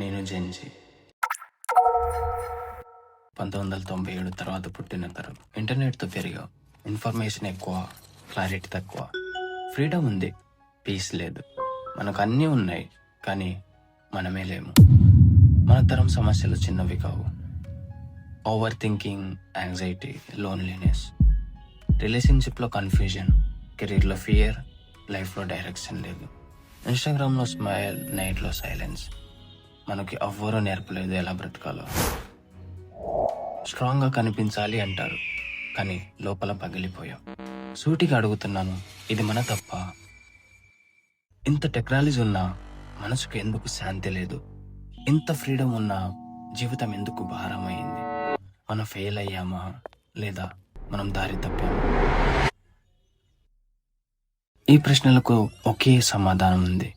నేను జెన్జీ. 1997 తర్వాత పుట్టిన తరం. ఇంటర్నెట్తో పెరిగాం. ఇన్ఫర్మేషన్ ఎక్కువ, క్లారిటీ తక్కువ. ఫ్రీడమ్ ఉంది, పీస్ లేదు. మనకు అన్నీ ఉన్నాయి, కానీ మనమే లేము. మన తరం సమస్యలు చిన్నవి కావు. ఓవర్ థింకింగ్, యాంగ్జైటీ, లోన్లీనెస్, రిలేషన్షిప్లో కన్ఫ్యూజన్, కెరీర్లో ఫియర్, లైఫ్లో డైరెక్షన్ లేదు. ఇన్స్టాగ్రామ్లో స్మైల్, నైట్లో సైలెన్స్. మనకి ఎవ్వరూ నేర్పలేదు ఎలా బ్రతకాలో. స్ట్రాంగ్గా కనిపించాలి అంటారు, కానీ లోపల పగిలిపోయాం. సూటిగా అడుగుతున్నాను, ఇది మన తప్ప? ఇంత టెక్నాలజీ ఉన్నా మనసుకు ఎందుకు శాంతి లేదు? ఇంత ఫ్రీడమ్ ఉన్నా జీవితం ఎందుకు భారమైంది? మనం ఫెయిల్ అయ్యామా, లేదా మనం దారి తప్పామా? ఈ ప్రశ్నలకు ఒకే సమాధానం ఉంది.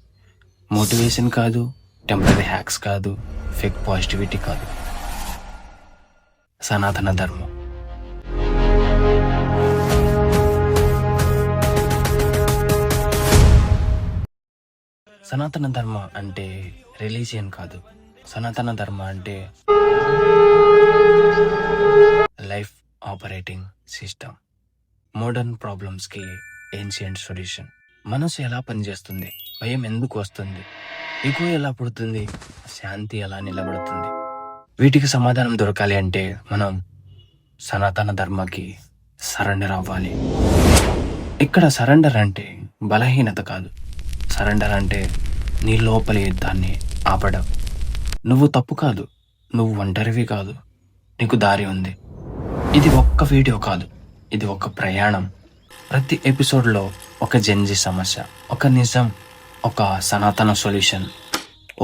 మోటివేషన్ కాదు, టెంపరీ హ్యాక్స్ కాదు, ఫేక్ పాజిటివిటీ కాదు. సనాతన ధర్మం. సనాతన ధర్మ అంటే రిలీజియన్ కాదు. సనాతన ధర్మ అంటే లైఫ్ ఆపరేటింగ్ సిస్టమ్. మోడర్న్ ప్రాబ్లమ్స్కి ఏన్షియంట్ సొల్యూషన్. మనసు ఎలా పనిచేస్తుంది? భయం ఎందుకు వస్తుంది? ఈగో ఎలా పుడుతుంది? శాంతి ఎలా నిలబడుతుంది? వీటికి సమాధానం దొరకాలి అంటే మనం సనాతన ధర్మకి సరెండర్ అవ్వాలి. ఇక్కడ సరెండర్ అంటే బలహీనత కాదు. సరెండర్ అంటే నీ లోపలి యుద్ధాన్ని ఆపడం. నువ్వు తప్పు కాదు, నువ్వు ఒంటరివి కాదు, నీకు దారి ఉంది. ఇది ఒక్క వీడియో కాదు, ఇది ఒక ప్రయాణం. ప్రతి ఎపిసోడ్లో ఒక జెన్జీ సమస్య, ఒక నిజం, ఒక సనాతన సొల్యూషన్.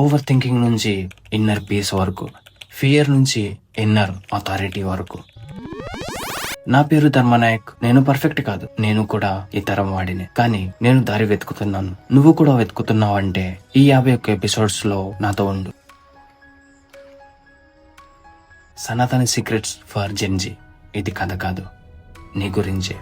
ఓవర్ థింకింగ్ నుంచి ఇన్నర్ పీస్ వరకు, ఫియర్ నుంచి ఇన్నర్ అథారిటీ వరకు. నా పేరు ధర్మనాయక్. నేను పర్ఫెక్ట్ కాదు, నేను కూడా ఈ తరం వాడినే. కానీ నేను దారి వెతుకుతున్నాను. నువ్వు కూడా వెతుకుతున్నావు అంటే ఈ 51 ఎపిసోడ్స్ లో నాతో ఉండు. సనాతన సీక్రెట్స్ ఫర్ జెన్జీ. ఇది కథ కాదు, నీ గురించే.